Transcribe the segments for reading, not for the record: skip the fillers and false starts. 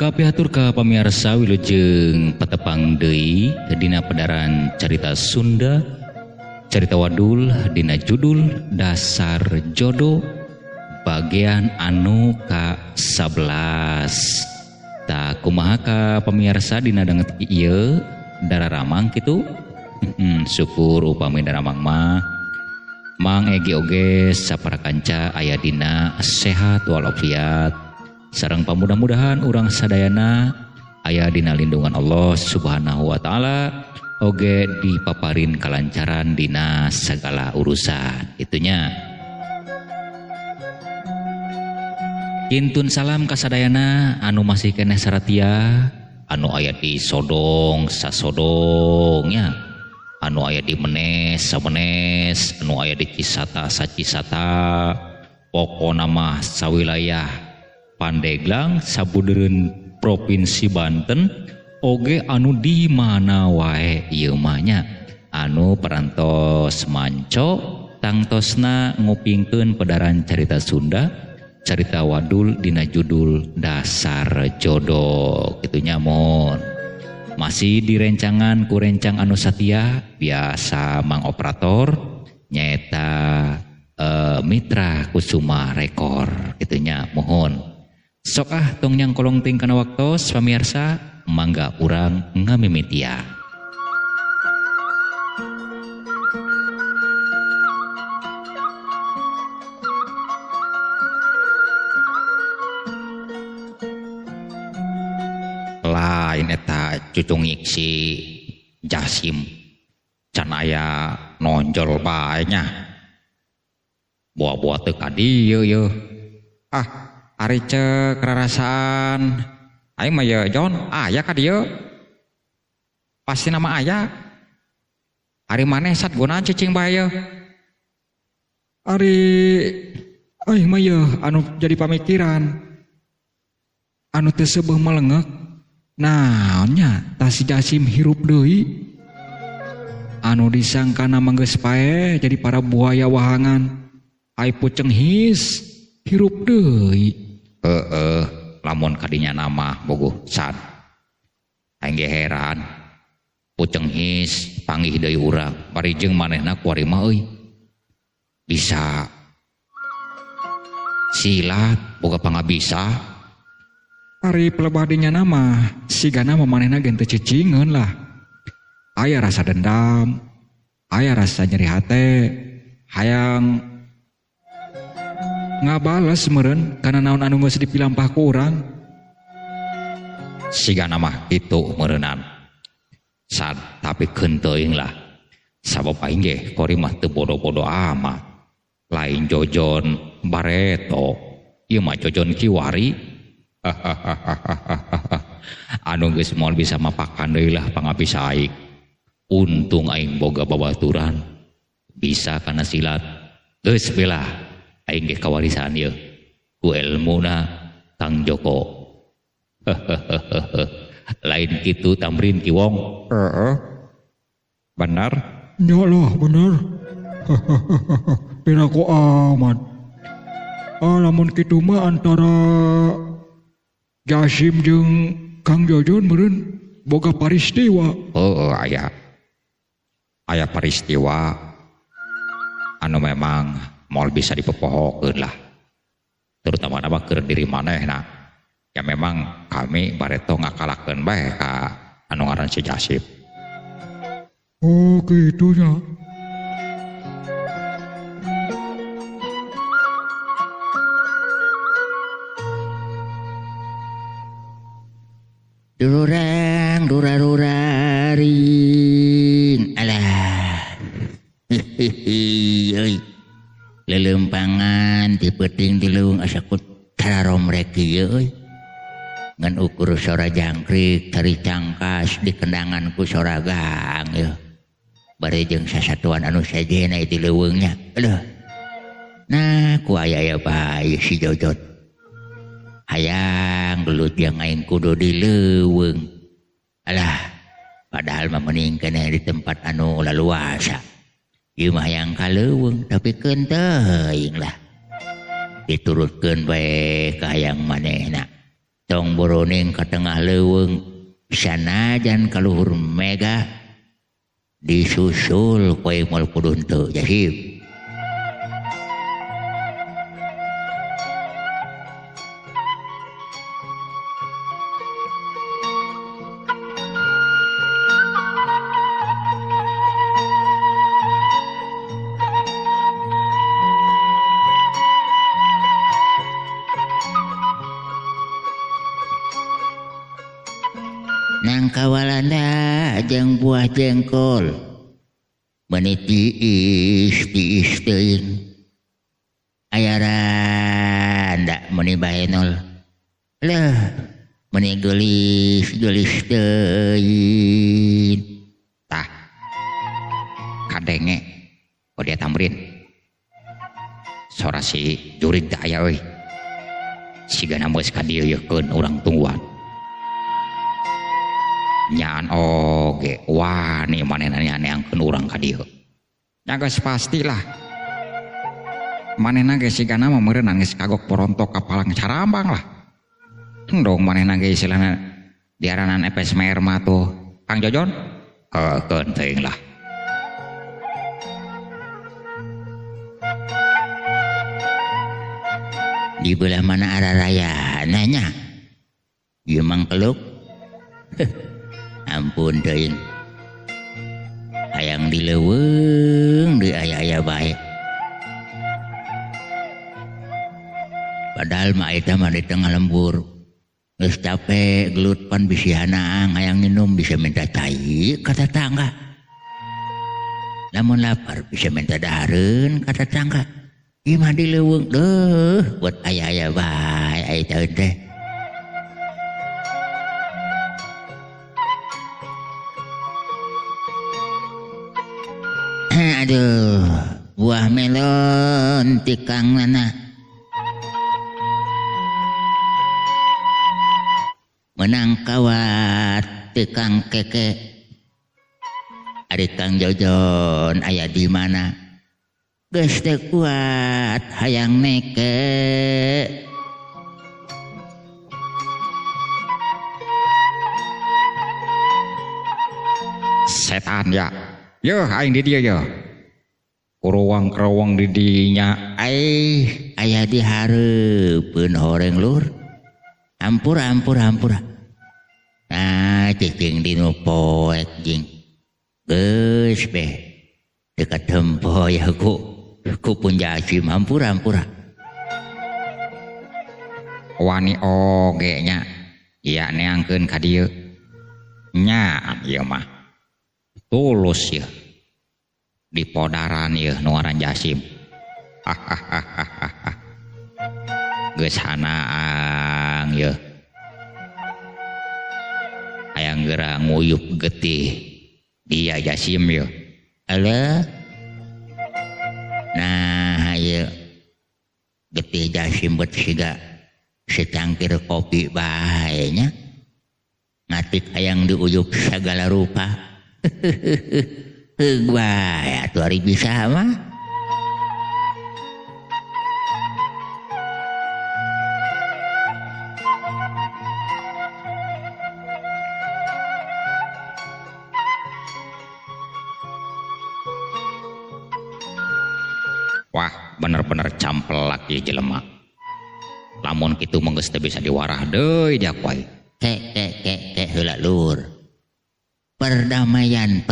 Kapihatur ka pamirsa wilujeng patepang deui dina pedaran carita Sunda, carita Wadul dina judul Dasar Jodoh bagian anu ka-11. Tak kumaha ka pamirsa dina danget ieu dararamang kitu. Syukur upami daramang mah Mang Egi oge sapara kanca aya dina sehat walafiat. Sareng pamudah-mudahan urang sadayana aya dina lindungan Allah Subhanahu wa taala oge dipaparin kalancaran dina segala urusan. Itunya. Kintun salam ka sadayana anu masih keneh saratia, anu aya di sodong sasodongnya, anu aya di menes samenes, anu aya di Cisata sacisata, pokona mah sawilayah Pandeglang sabudeureun provinsi Banten oge anu di mana wae ieu mah nya anu parantos manco tangtosna ngupingkeun pedaran carita Sunda, carita Wadul dina judul Dasar Jodoh kitu nya mon. Masih direncangan ku rencang anu satia biasa Mang Operator nyaeta Mitra Kusuma Rekor kitu nya mohon. Sok tong nyang kolong ting kana waktos pamirsa mangga urang ngamimitia. Lain eta cucungik si Jasim can aya nonjol bae nya. Buah-buah teu ka dieu yeuh. Ari cek rarasaan aing mah ya John aya ka dieu pasti nama aya ari maneh sat gunaan cicing bae ari aing mah ya anu jadi pamikiran anu teu seubeuh melengek naonnya tah si Jasim hirup deui anu disangkana mah geus pae jadi para buaya wahangan ai puceng his hirup deui. Lamun kadinya nama bogoh sad aing ge heran puceng his panggih deui urang bari jeung manehna kuari mah euy bisa silat boga pangabisa ari pelebah dinya nama sigana mah manehna gen teu cicingeun lah aya rasa dendam aya rasa nyeri hate hayang ngabales meureun kana naon anu geus dipilampah ku urang sigana mah kitu meureunan sad tapi keun teuing lah sabab aing ge kori mah teu bodo-bodo amat lain jojon bareto ieu mah jojon kiwari anu geus moal bisa mapakan deui lah pangabisa aing untung aing boga babaturan bisa kana silat geus beulah aing ge kawarisan ieu ku ilmuna Kang Joko. Lain kitu Tamrin Kiwong. Benar? Ya lah benar. Pina ku amat. Lamun kitu mah antara Jasim jeung Kang Jojon meureun boga peristiwa. Aya peristiwa anu memang moal bisa dipepohokeun lah terutama nama keur diri manehna ya memang kami bareto ngakalakeun bae ka anu ngaran si Jasim. Oh gitu nya. Dururang duraruraring alah lelempangan ti peuting ti leuweung asa ku tararomrek ieu euy ngan ukur sora jangkrik tari cangkas dikendangan ku sora gang yeuh bari jeung sasatuan anu sajena ti leuweungnya aduh nah ku aya bae si Jojot hayang gelut yang aing kudu di leuweung alah padahal mah mending keneh di tempat anu laluasa. Ieu mah hayang ka leuweung tapi keun teuing lah. Diturutkeun bae ka hayang manehna. tong boroning ke tengah leuweung sanajan kaluhur mega disusul koe moal kudu henteu Jasim. Nang kawalanda jeung buah jengkol meniti tiis teuing aya randa meuni bahenol leuh meuni geulis teuing Tah. Kadenge dia tamrin. Sora si jurig teh aya euy. Sigana geus ka dieu yekeun urang tungguan. Nyaan oge wani manehna neangkeun urang ka dieu. Nya geus pastilah. Manehna ge sigana mah meureunna geus kagok porontok kapalang carambang lah. Endong manehna ge istilahna diaranan epesmer mah tuh Kang Jojon. Keun teuing lah. Di belah mana arah raya nanya ieu mang keluk. Ampun teuing hayang dileuweung deui aya-aya bae padahal mah eta mah di tengah lembur geus capek gelut pan bisi hanaang hayang minum bisa minta cai ka tetangga lamun lapar bisa minta dahareun ka tetangga ieu mah dileuweung deuh buat aya-aya bae ai taeun teh. Aduh, buah melon tikang mana? Menang kawat tikang keke. Adik Kang Jojon aya di mana? Geus teu kuat hayang neke. Setan ya. Yo aing di dieu yo. Kuruwang-kuruwang di dinya. Aya di hareupeun horeng lur. Ampura. Nah, cicing dinu poek jing. Geus beh. Dekat tempoy aku. Ku pun Jasim ampura. Wani oge nya. Iya neangkeun ka dieu. Nya ieu mah. Tulus ya di podaran ya nu ngaran Jasim. Geus hanaang ya hayang geura nguyup getih dia Jasim ya Alah nah ieu getih Jasim bet siga secangkir kopi bae nya ngatik hayang diuyup sagala rupa. Bae atuh ari bisa mah. Wah, bener-bener camplak ieu jelema. Lamun kitu mah geus teu bisa diwarah deui dia poe. Kek heula lur. Perdamaian.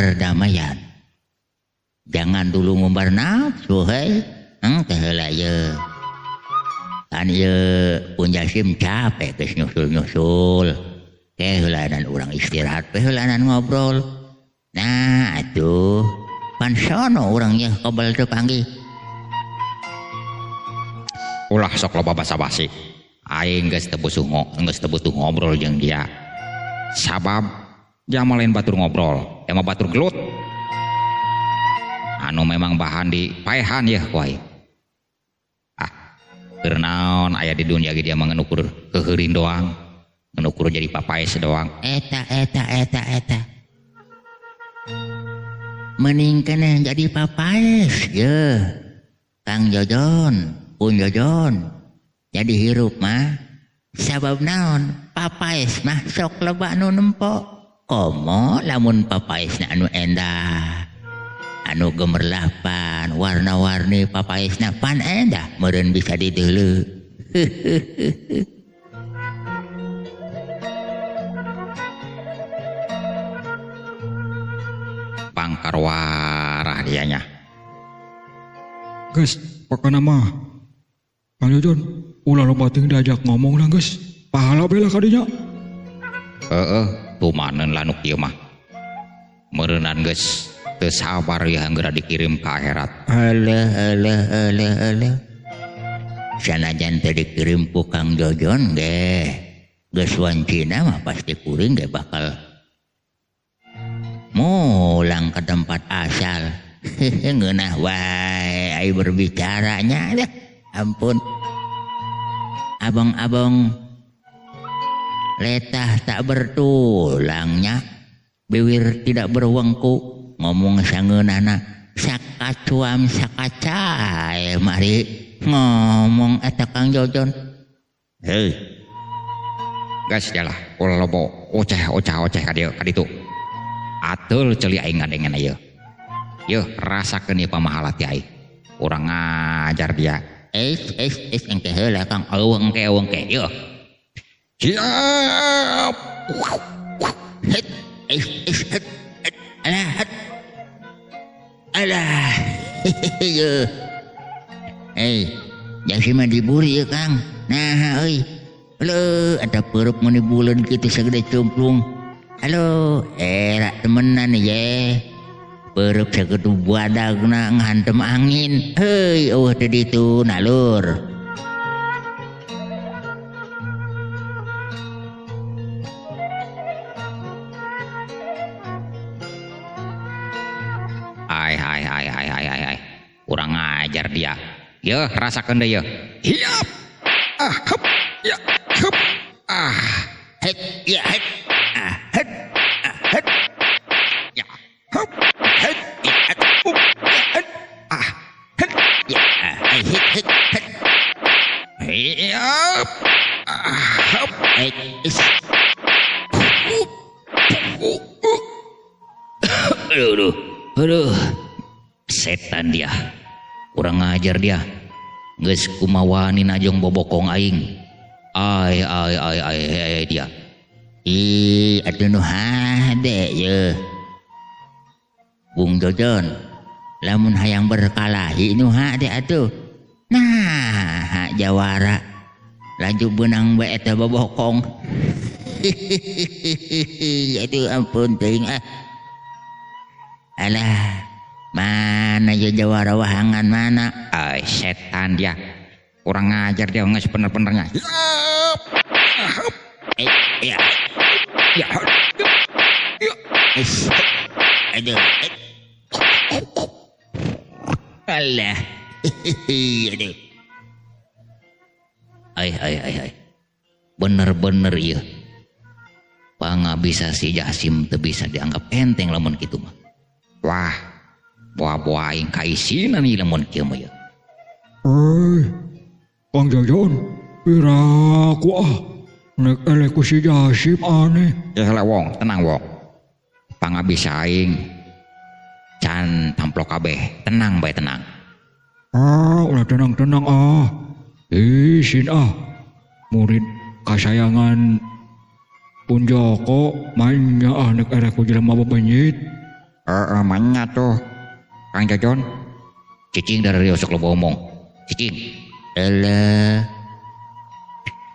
Jangan dulu ngumbar nafsu hei. Teh heula ye. Kan ye pun Jasim capek geus nyusul. Heulanan urang istirahat, heulanan ngobrol. Nah, atuh pan sono urang nya kobal teu panggih. Ulah sok loba basa-basi. Aing geus teu butuh ngobrol jeung dia. Sabab jama lain batur ngobrol, emang batur gelut. Anu memang bahan di paehan ya kuai. Keur naon aya di dunia ge dia mah ngukur keheurin doang, ngukur jadi papaes doang. Eta. Mending keneh jadi papaes ye. Kang Jojon, Pun Jojon. Jadi hirup mah sabab naon? papaes mah sok loba anu nempo. Komo lamun papaes na anu endah. Anu gemerlapan, warna-warni papaes na pan endah. Meureun bisa dideuleu. Pangkarwarah dianya. Geus, pakana mah. Kang Jojon, ulah loba teuing diajak ngomong lah geus. Pahala bela kadinya. Tumaneun lah nu kieu mah. Meureunan geus teu sabar ya anggera dikirim ka akhirat. Alah. Sanajan teu dikirim ku Kang Jojon ge. Geus wancina mah pasti kuring ge bakal mulang ke tempat asal. Ngeunah wae ai berbicaranya dah. Ampun. Abang-abang letah tak bertulangnya. Bibir tidak berwengku. Ngomong sangeunana sakacuam sakacai mari ngomong eta Kang Jojon. Heuh. Gas jalah ulah lobo oceh ka ditu. Atul ceuli aing ngadengen ieu. Yeuh rasakeun ieu pamahala ti aing. Urang ngajar dia. Engke heula Kang. Engke. Yeuh. Siap. Alah. Yeuh. Jasi mah diburi ya Kang. Nah euy. Halo, ada perut mun buleun kitu sagede cumplung. Halo, rak temenan ye. Perut sagede buadagna ngantem angin. Heuy, eueuh teh ditu nalur. Ai. Urang ngajar dia. Yeuh, rasakeun deui yeuh. Hiap. Hup. Ya, hup. Het, ya, het. Het. Het. Ya, hup. Het. Ya, het. Het. Het. Ya, het. Het. Hiap. Hup. Aduh. Setan dia. Kurang ngajar dia. Geus kumawani najong bobokong aing. Ai dia. Atuh nu hade ye. Bung Jojon, lamun hayang berkalahi nu hade atuh. Nah, jawara. Laju benang bae eta bobokong. Aduh ampun teuing ah. Alah, mana ya jawara wahangan mana? Ai setan dia. Kurang ngajar dia geus bener-benernya. Ya. Aduh. Alah. Aduh. Ai. Bener-bener ieu. Pangabisa si Jasim teu bisa dianggap enteng lamun kitu mah. Wah, buah aing kaisinan ieu lamun kieu mah ya. Kang Jojon, piraku nek elek ku si Jasim aneh. Ya lah wong, tenang wong. Pangabisa aing can tamplok kabeh, tenang bae tenang. Ulah tenang sin murid kasayangan Pun Joko mainnya nek elek ku jelema bebenyit. Mainnya tuh Kang Jojon. Cicing dari Rio sok lo ngomong. Cicing. Alah.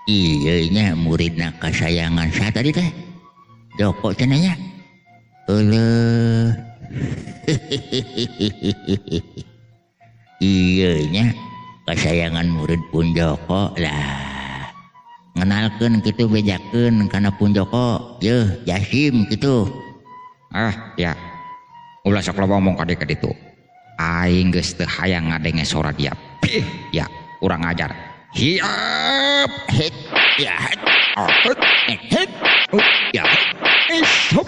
Iya nya muridna kasayangan sa tadi teh. Joko cenanya. Alah. Iya nya kasayangan murid Pun Joko lah. Ngenalkeun kitu bejakeun kana Pun Joko. Yeuh Jasim kitu. Ya. Ulah sok lo ngomong ka ditu. Aing geus teu hayang ngadenge sora dia. Ya, urang ngajar. Hiap. Het. Ya. Het. Ya. Hop.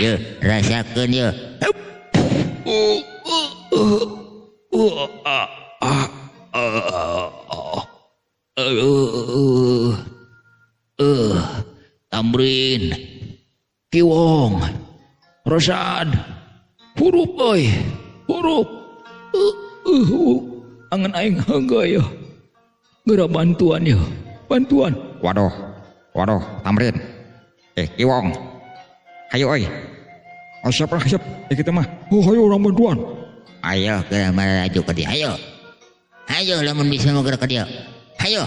Yeuh, rasakeun yeuh. Rosad. Hurup euy. Hurup. Angan aing hangga ya. Geura bantuan ya. Bantuan. Waduh, Tamrin. Iwong. Hayo euy. Oh, siap. Kita mah. Oh, ayo orang bantuan. Ayo geura maju ke dia. Ayo lamun bisa mau geura ke dia. Hayo.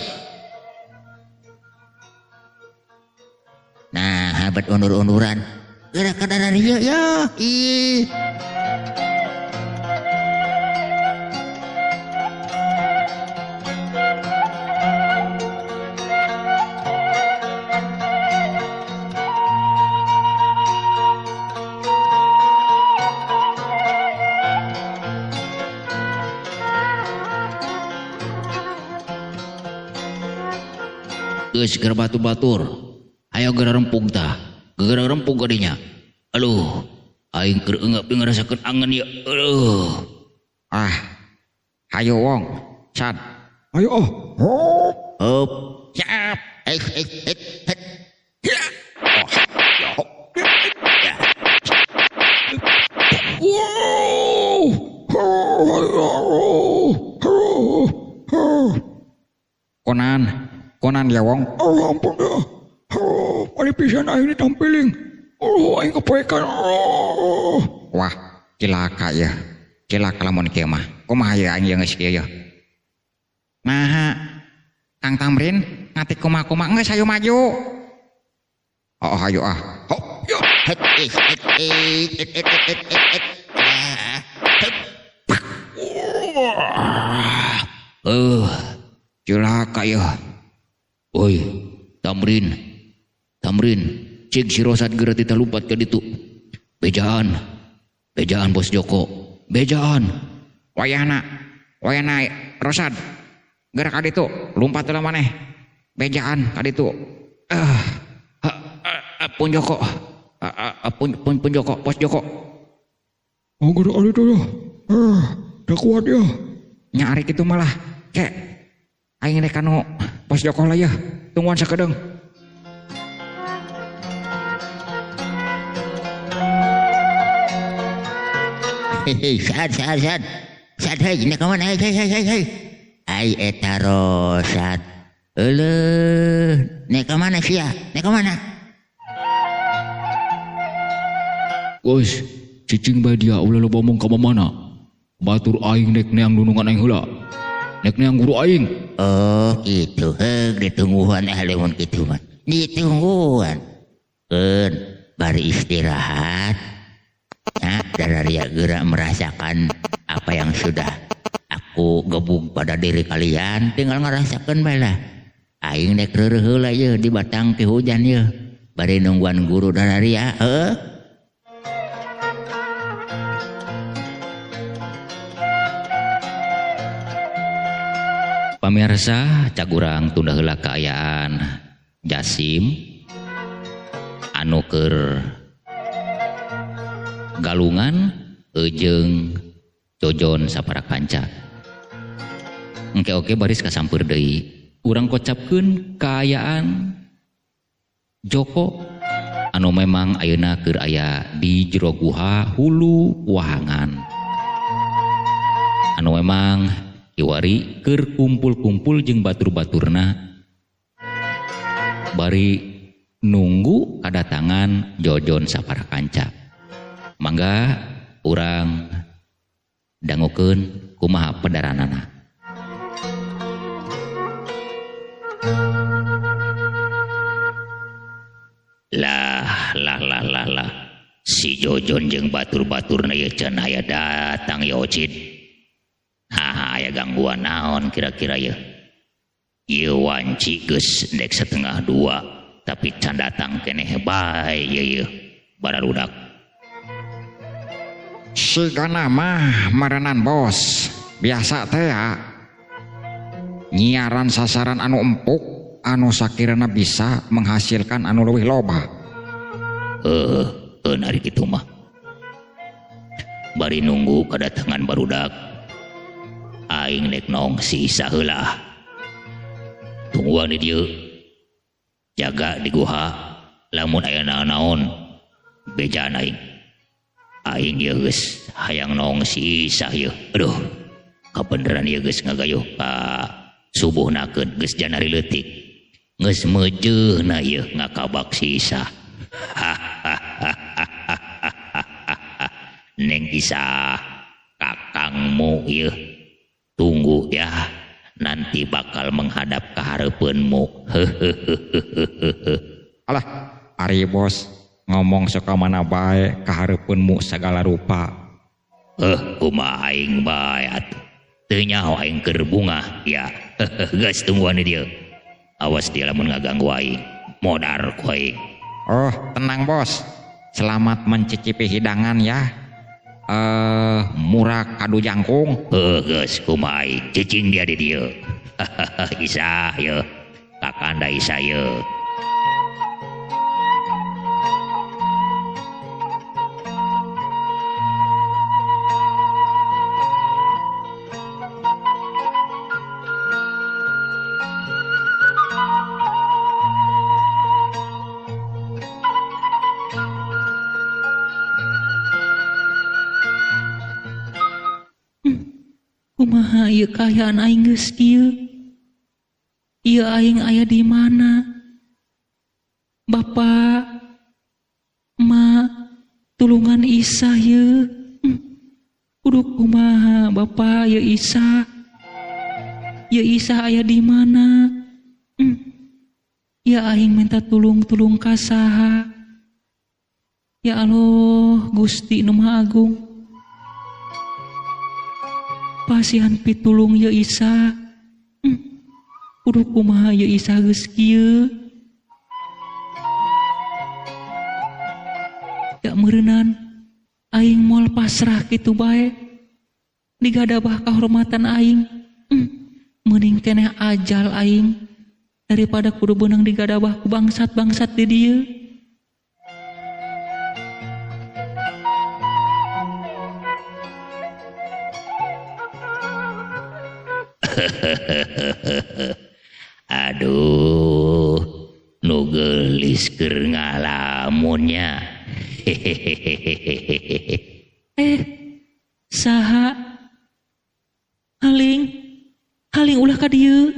Nah, habat undur-unduran. Geura ka darah dia ya. Ih. Geus keur batur-batur. Hayo geura rempung tah. Geura rempung gadinya. Aduh, aing keur eungap ngarasakeun angen ya. Aduh. Hayo Wong. Sad. Ayo Hop. Siap. Konan ya Wong. Oh, ampun ya. Oh, paling pisan aing ditampiling. Oh, aing kepoekan. Oh. Wah, cilaka ya. Cilaka lamun kieu mah. Kumaha ya aing geus kieu ya. Nah, Kang Tamrin, ngati kumaha geus hayu maju. Oh, hayu ah. Hop, yo. Cilaka ya. Oi, Tamrin, cik si Rosad geura tita lumpat ka ditu. Bejaan Bos Joko, bejaan. Wayahna Rosad. Geura ka ditu, lumpat heula maneh. Bejaan ka ditu. Pun Joko. Pun Joko, Bos Joko. Oh, geura ali tuh ya. Dah kuat ya. Nya ari kitu malah kek aing rek anu Bos Joko lah ya. Tungguan sakedeung. Sad hei, ini kemana? Hei. Ai eta Rosad. Eleuh, nek kemana sih ya? Nek kemana? Guys, cicing bae dia ulah lo ngomong ka mana? Batur aing nek neang nunungan aing heula. Nek neang guru aing. Oh, gitu. Ditungguan lemun kitu mah. Ditungguan. Keun bari istirahat. Nah, dararia geura merasakan apa yang sudah aku gebung pada diri kalian, tinggal ngerasakan bae lah. Aing nek reureuh heula ye di batang teh hujan ye. Bari nungguan guru dararia, Pamirsa, cagurang tunda heula kaayaan Jasim anu keur galungan jeung Jojon saparakanca. Engke baris kasampeur deui. Urang kocapkeun kaayaan Joko anu memang ayeuna keur aya di jero guha hulu wahangan. Anu memang kiwari keur kumpul-kumpul jeung batur-baturna bari nunggu kadatangan Jojon saparakanca. Mangga urang dangukeun kumaha padaranana. Lah. Si Jojon jeung batur-baturna ye can aya datang ya Ocid. Aya gangguan naon kira-kira ya. Ieu wanci geus dek 1:30 tapi can datang keneh bae ye bararudak. Sigana mah merenan bos. Biasa teh ya. Nyiaran sasaran anu empuk, anu sakirana bisa menghasilkan anu leuwih loba. Ari kitu mah. Bari nunggu kedatangan barudak. Aing dek nongsi saheula. Tungguan di dieu. Jaga di guha. Lamun aya naon-naon bejaan aing. aing ya geus hayang nong si Isa ya. Aduh, kabeneran ya geus ngagayuh ka subuhnakeun geus janari leutik. Geus meujeuna ya ngakabak si Isa. Neng Isa, kakangmu ya. Tunggu ya, nanti bakal menghadap ke hareupeunmu. Alah, ari bos ngomong suka mana bae ka hareupeunmu segala rupa. Kumaha aing bae atuh. Teu nyaho aing keur bunga ya. Geus tungguan dieu. Awas dia lamun ngaganggu aing. Modar ku aing. Oh, tenang bos. Selamat mencicipi hidangan ya. Murah kadu jangkung. Geus kumaha aing cicing dia di dieu. Isa ye. Kakanda Isa ye. Kumaha ieu kaayaan aing geus kieu? Ieu aing aya di mana? Bapa, Ma, tulungan Isa ye. Kudu kumaha Bapa ye Isa? Ye Isa aya di mana? Ya aing minta tulung ka saha? Ya Allah, Gusti Nu Maha Agung. Pasihan pitulung ya Isa. Kudu kumaha ya Isa geus kieu? Ya meureunnan aing moal pasrah kitu bae. Digadabah kahormatan aing. Mending keneh ajal aing daripada kudu beunang digadabah ku bangsat-bangsat di dieu. Aduh, nu geulis keur ngalamunnya. Saha? Haling ulah ka dieu.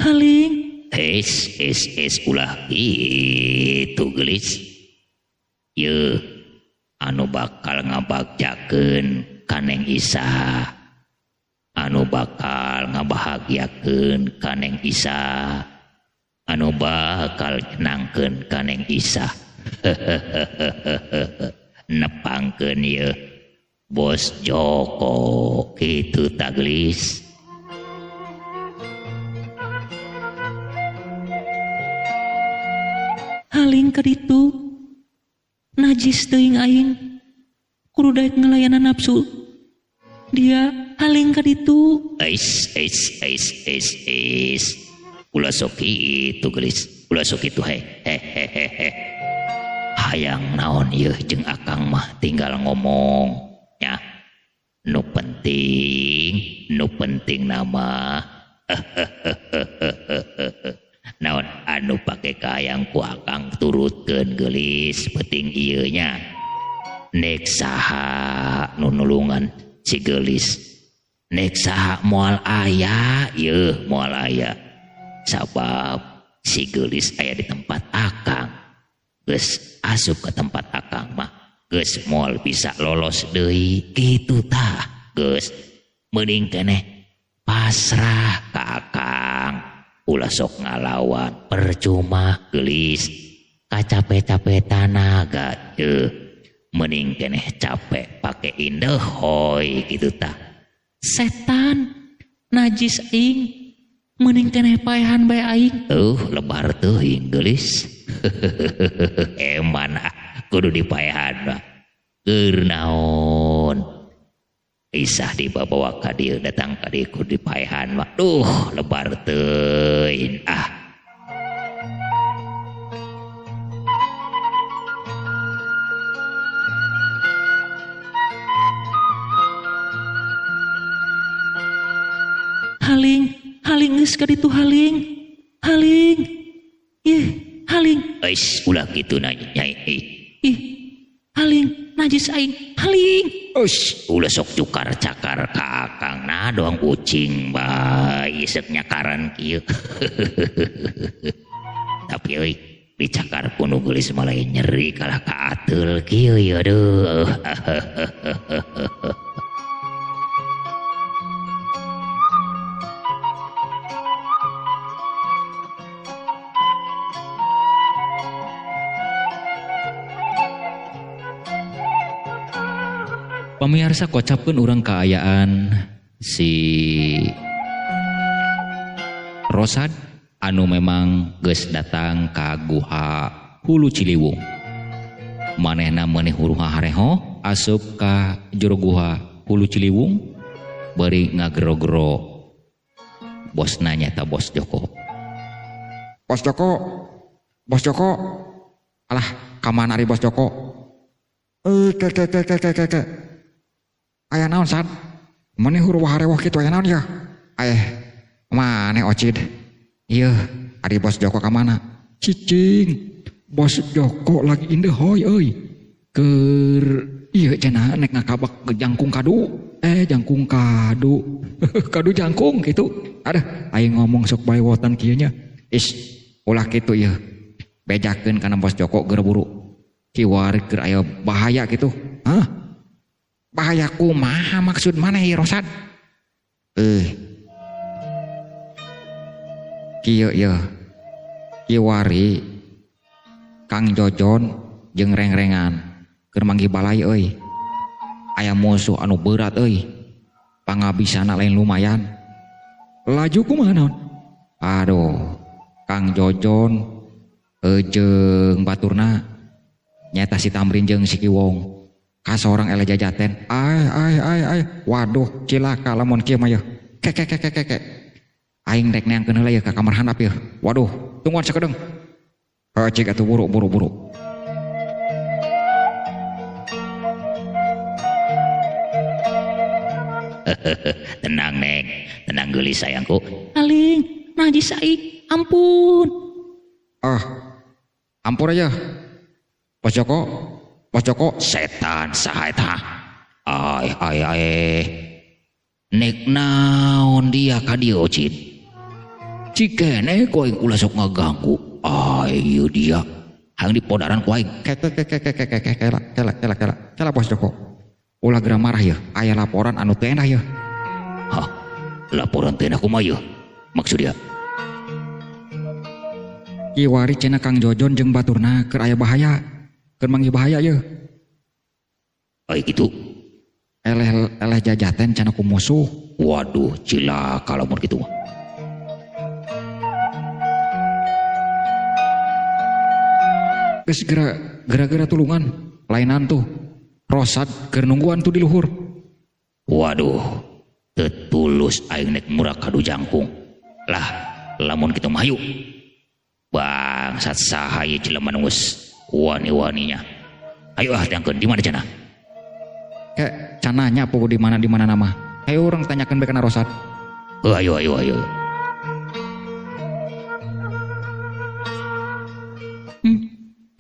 Haling. Ulah itu geulis. Ye, anu bakal ngabagjakeun ka Neng Isa. Anu bakal ngabahagiakeun ka Neng Isa, anu bakal nyenangkeun ka Neng Isa. Nepangkeun ye Bos Joko kitu taglis. Haling ka ditu. Najis teuing aing. Kudu daek ngelayanan nafsu. Dia haling ka ditu. Ulah sok itu gelis. Ulah sok itu hehehe. Hayang naon yeuh jeung akang mah tinggal ngomong ya. Nu penting nama naon anu pake kayang ku akang turutkeun geulis penting ieu nya. Nek saha nu nulungan si geulis. Nek saha moal aya, yeuh moal aya. Sabab si geulis aya di tempat akang. Geus asup ke tempat akang mah geus moal bisa lolos deui kitu tah. Geus mending keneh pasrah ka akang. Ulah sok ngalawan percuma geulis. Kacape-cape tanaga yeuh. Mending keneh capek pake indehoy gitu tah. Setan najis aing. Mending keneh paehan bae aing. Lebar teuing geulis. Eman kudu dipaehan mah. Keur naon? Isah dibawa ka dieu datang ka dieu kudu dipaehan mah. Lebar teuing Haling geus ka ditu haling. Ih, haling. Ulah kitu na nyai. Ih, haling najis aing. Aling. Ulah sok cukar cakar kakang nah doang ucing bayi isek nyakaran kieu. Tapi euy dicakar kuno geulis malah nyeri kalah kaatul kieu ya aduh. Pamirsa kocapkeun urang kaayaan si Rosad anu memang geus datang ka Guha Hulu Ciliwung. Manehna meunih huruha hareho asup ka jero Guha Hulu Ciliwung bari ngagero-gero bosna nyata Bos Joko. Bos Joko, alah kamana ari Bos Joko? Ke. Aya naon Sad? Maneh huruha harewah kitu aya naon ya? Maneh ocid. Iya, ari Bos Joko ka mana? Cicing. Bos Joko lagi indehoy euy. Keur ieu cenah nek ngakabak ke jangkung kadu. Jangkung kadu. Kadu jangkung gitu. Aduh, aing ngomong sok bae wotan kieu nya. Ulah kitu ieu. Bejakeun kana Bos Joko gerburu. Kiwari keur aya bahaya gitu. Hah? Bahaya kumaha maksud maneh ieu Rosad? Kieu ieu. Kiwari Kang Jojon jeung reng-rengan keur manggih balai euy. Aya musuh anu berat euy. Pangabisana lain lumayan. Laju kumaha naon? Aduh, Kang Jojon jeung baturna nyata si Tamrin jeung si Kiwong ka seorang ele jajaten. Ay. Waduh, cilaka lamun kieu mah yeuh. Ke. Aing rek neangkeun heula yeuh ka kamar handap yeuh. Waduh, tungguan sakedeung. Cik atuh buru. Tenang Neng, tenang geulis sayangku. Aling, najis aing. Ampun. Ampun aja. Bos Joko, Setan saha eta? Ai. Nek naon dia ka dieu ocid? Cikene ku aing ulah sok ngaganggu. Ieu dia. Hang di podaran ku aing. Kela Bos Joko. Ulah geura marah ya. Aya laporan anu teu endah ya. Hah? Laporan teu endah kumaha yeuh? Maksud dia? Kiwari cenah Kang Jojon jeung baturna keur aya bahaya. Keur manggih bahaya yeuh. Ai kitu. Eleh jajaten cenah ku musuh. Waduh, cilaka lamun kitu mah. Geus gara-gara tulungan lainan tuh. Rosad keur nungguan tuh di luhur. Waduh, teu tulus aing nek murah kadu jangkung. Lah, lamun kitu mah hayu. Bangsat saha ieu jelema nu geus wani-waninya. Ayo tangkeun di mana cenah? Cananya apa di mana nama? Ayo orang tanyakan bae kana Rosad. Ayo.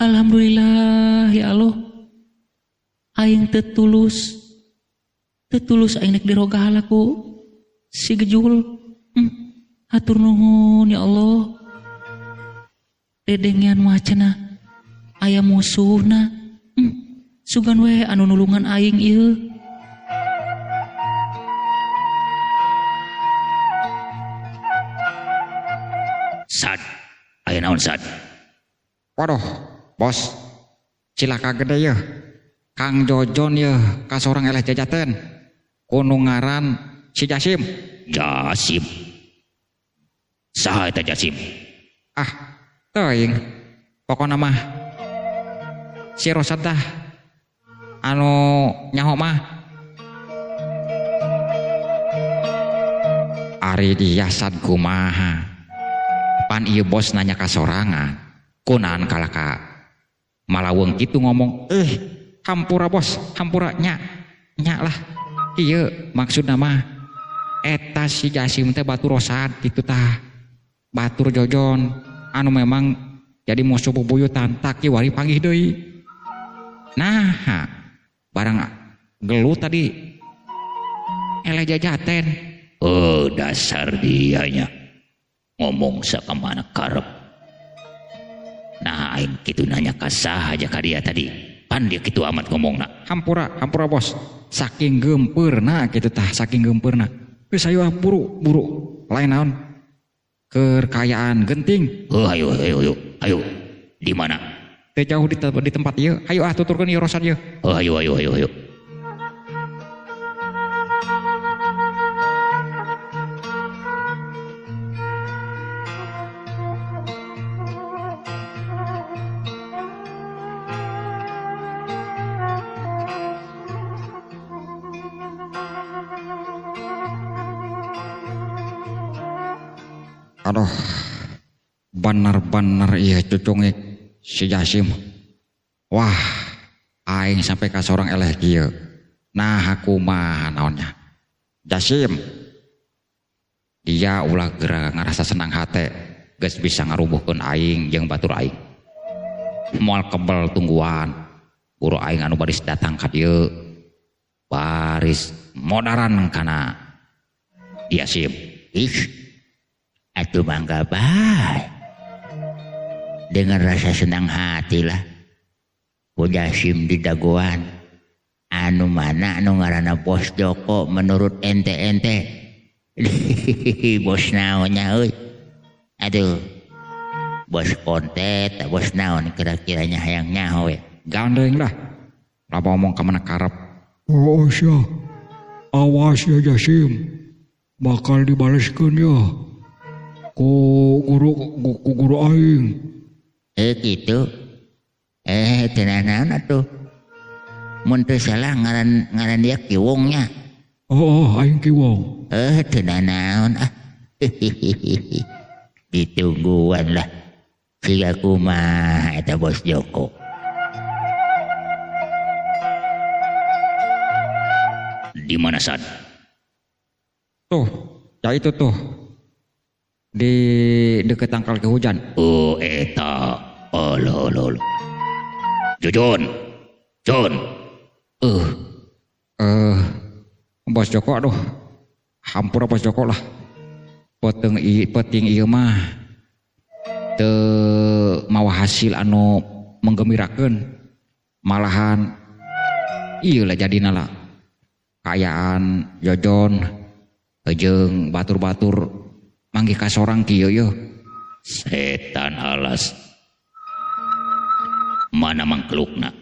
Alhamdulillah ya Allah. Aing tetulus aing nek diroga halaku si Gejul. Hatur nuhun ya Allah. Dedengian mah cenah aya musuhna. Sugan we anu nulungan aing ieu. Sad, aya naon Sad? Waduh, Bos. Cilaka gede ya. Kang Jojon ya ka seorang eleh jajaten. Kudu ngaran si Jasim. Jasim. Saha eta Jasim? Teuing. Pokona mah si Rosad tah anu nyaho mah ari dia Sad kumaha. Pan ieu Bos nanya ka sorangan. Kunaan kalaka malaweng kitu ngomong. Hampura Bos, hampura nya lah. Ieu maksudna mah eta si Jasim teh batur Rosad kitu tah. Batur Jojon anu memang jadi musuh bubuyutan tak kiwari panggih deui. Nah, barang gelut tadi ele jajaten. Oh, dasar dianya ngomong sakemana karep. Nah aing kitu nanya ka saha aja ka dia tadi, pan dia kitu amat ngomongna. Hampura bos, saking gempeurna kitu tah, saking gempeurna geus ayo buru lain naon kekayaan genting. Oh, ayo di mana? Teu jauh di tempat ieu, ayo tuturkeun ieu rosan ieu. Oh, ayo. Aduh, bener-bener iya cucungik si Jasim. Wah, aing sampai ka sorang eleh kieu. Nah aku mah naonnya Jasim, dia ulah geura ngarasa senang hate geus bisa ngarubuhkeun aing jeung batur aing. Moal kebel tungguan buru aing anu baris datang ka dieu baris modaran kana Jasim. Atuh mangga bae. Dengan rasa senang hati lah ku Jasim di dagoan. Anu mana anu ngaranna Bos Joko menurut ente bos naonnya euy. Aduh, bos kontet, bos naon kira-kiranya hayang nyaho we. Gandeng lah, lapa ngomong ka mana karep. Oh sia, awas ya Jasim, bakal dibaleskeun ya ku guru aing. Gitu. Tenan naon atuh. Mun teu salah ngaran dia Kiwongnya. Oh, aing Kiwong. Tenan naon ah. Ditungguan lah. Siga kumaha eta Bos Joko. Di mana Sad? Tuh, ya itu tuh. Di deket tangkal ke hujan. Oh eta. Olo. Jon. Bos Joko aduh. Hampura Bos Joko lah. Peting ieu mah teu mawa hasil anu menggembirakeun. Malahan ieu lah jadina lah. Kayaan Jojon jeung batur-batur manggih ka sorang kieu yeuh. Setan alas. Mana mangkelukna?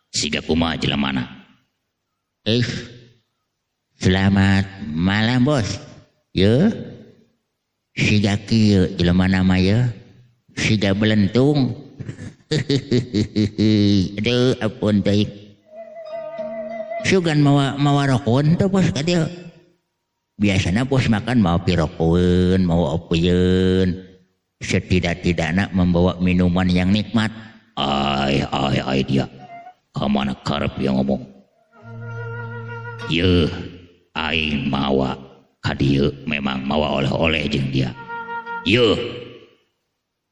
Siga kumaha jelemana? Selamat malam Bos. Ye. Siga kieu jelemana mah ye. Siga belentung. Aduh ampun teh. Sugan mawa rokon tuh Bos ka dieu. Biasanya Bos makan mau pirokeun, mau opeyeun. Setidak-tidaknya membawa minuman yang nikmat. Ai dia. Kamana karep yang ngomong. Ye, aing mawa ka dieu memang mawa oleh-oleh jeung dia. Ye.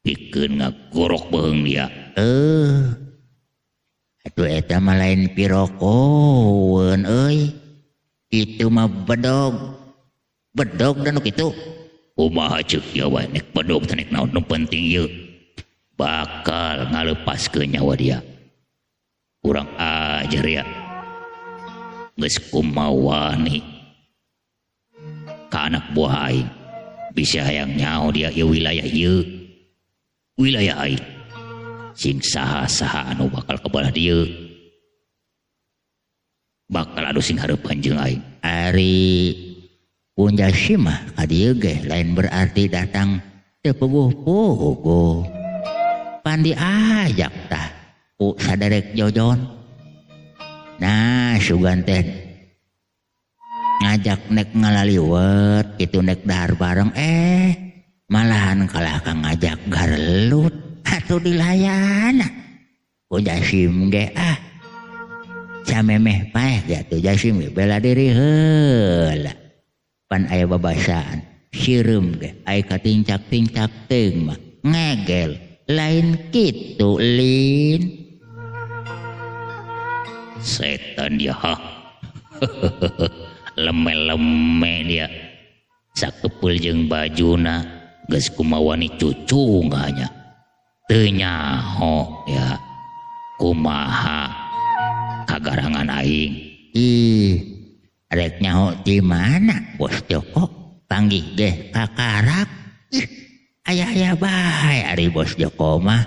Pikeun ngagorok beheung dia. Atuh eta mah lain pirokeun euy. Itu mah bedog dan kitu. Kumaha ceuk ya wae nek bedog teh nek naon nu penting ye bakal ngalepaskeun nyawa dia. Kurang ajar ya. Geus kumawani ka anak buah aing bisa hayang nyaho dia ieu wilayah ieu. Wilayah aing. Sing saha-saha anu bakal kebelah dieu bakal anu sing hareupan jeung aing. Ari punya simah ka dieu ge lain berarti datang teu puguh-puguh. Pandi ajak tah ku saderek Jojon. Nah sugan teh ngajak nek ngalaliwet kitu nek dahar bareng malahan kalah kang ngajak garlut. Atuh dilayana ku Jasim ge samemeh paeh ge atuh Jasim ge bela diri heula. Pan aya babasaan sireum ge aya katincak-tincak teung mah ngegel lain kitu lin. Setan dia Leme-leme dia sakepul jeung bajuna geus kumawani cucung hanya teu nyaho ya kumaha kagarangan aing. Ih, rek nyaho di mana Bos Joko? Panggih ge kakarak. Ih, aya bae ari Bos Joko mah.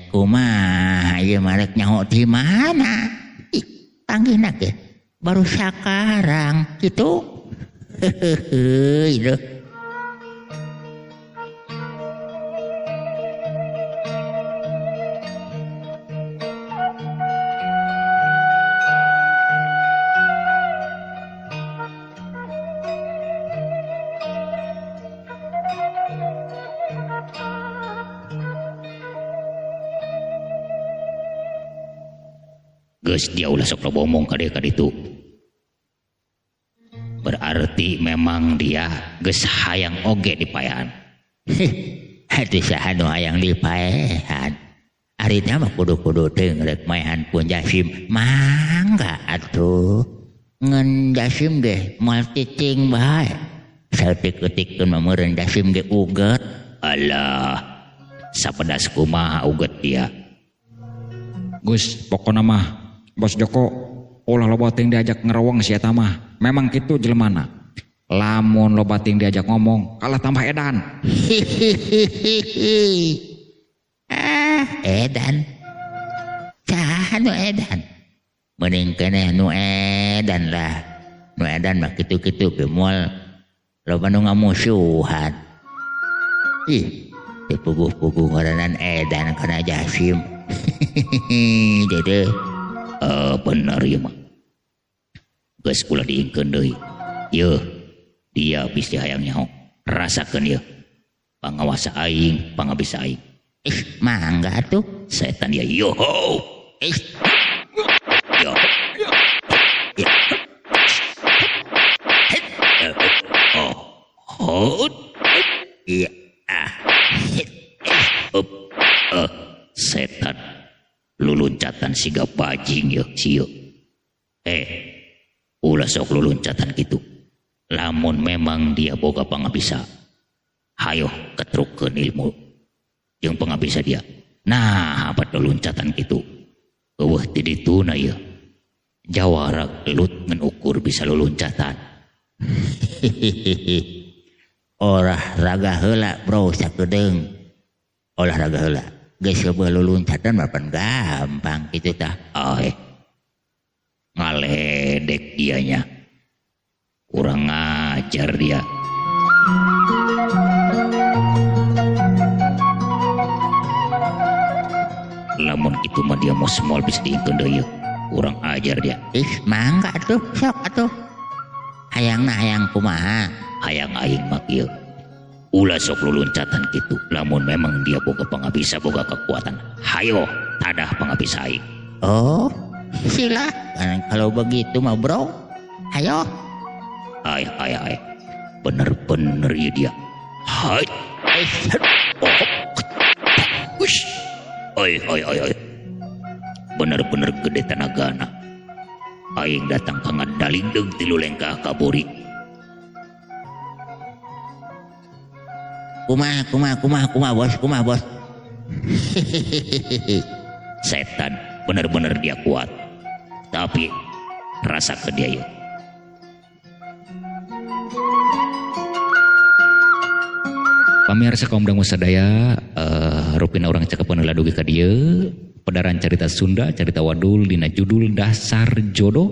Kumaha ieu mah rek nyaho di mana? Ih, panggihna ge baru sakarang kitu. Heuh. Geus dia ulah sok lobomong ka ditu. Berarti memang dia geus hayang oge dipaean. Hati saha nu hayang dipaehan. Ari teh mah kudu-kudu teuing rek maehan pun Jasim. Mangga atuh. Ngan Jasim ge moal cicing bae. Saeutik-eutikkeun mah meureun Jasim ge uget. Alah, sapedas kumaha uget dia. Gus, pokona mah Bos Joko ulah loba teuing diajak ngerawang si eta mah. Memang kitu jelemana. Lamun loba teuing diajak ngomong, kalah tambah edan. Edan. Saha nu edan? Mending keneh nu edan lah. Nu edan mah kitu-kitu ge moal loba nu ngamusuhan. Ih, dipuguh-puguh ngaranan edan kana Jasim. Dede. Bener ya mah. Geus kula diingkeun deui. Yeuh, dia bisi hayang nyaho. Rasakeun yeuh. Pangawasa aing, pangabisa aing. Mangga tuh. Setan dia yoho. Yo. Iya. Setan luluncatan siga bajing yeuh sieu. Ulah sok luluncatan gitu. Lamun memang dia boga pangabisa, hayo ketrukeun ilmu jeung pangabisa dia. Nah, apa luluncatan gitu. Eueuh ti dituna ieu. Jawara lut ngan ukur bisa luluncatan. Olahraga heula bro sakedeung. Olahraga heula. Geus seubeuh luluncatan mah pan gampang kitu tah. Ngaledek dianya. Kurang ngajar dia. Lamun kitu mah dia mau semol bisa diingkeun deui. Kurang ajar dia. Mangga atuh, sok atuh. Hayangna hayang kumaha? Hayang aing mah kieu. Ulah sok luluncatan kitu. Lamun memang dia boga pangabisa, boga kekuatan. Hayo tadah pangabisa aing. Oh, silakan kalau begitu mah bro. Hayo. Ay. Bener-bener ya dia. Hai. Wush. Ay. Bener-bener gede tenagana. Aing datang ka ngadalindeg ti lulengkah kaburi. Kumaha bos. Setan bener-bener dia kuat. Tapi rasa ke dia yuk. Pamirsa kaum dangu sadaya, rupina orang cakepan heula dugi ka dieu. Pedaran carita Sunda, carita Wadul dina judul Dasar Jodoh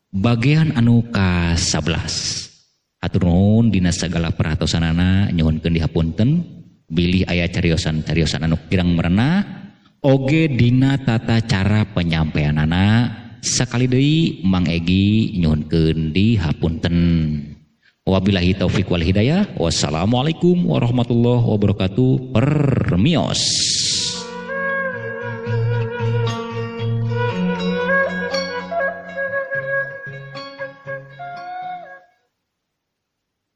bagian anu ka-11. Hatur nuhun dina sagala perhatosanana nyuhunkeun dihapunten bilih aya cariosan-cariosan anu kirang merenah oge dina tata cara penyampaianana sakali deui Mang Egi nyuhunkeun dihapunten. Wabillahi taufik wal hidayah. Wassalamualaikum warahmatullahi wabarakatuh. Permios.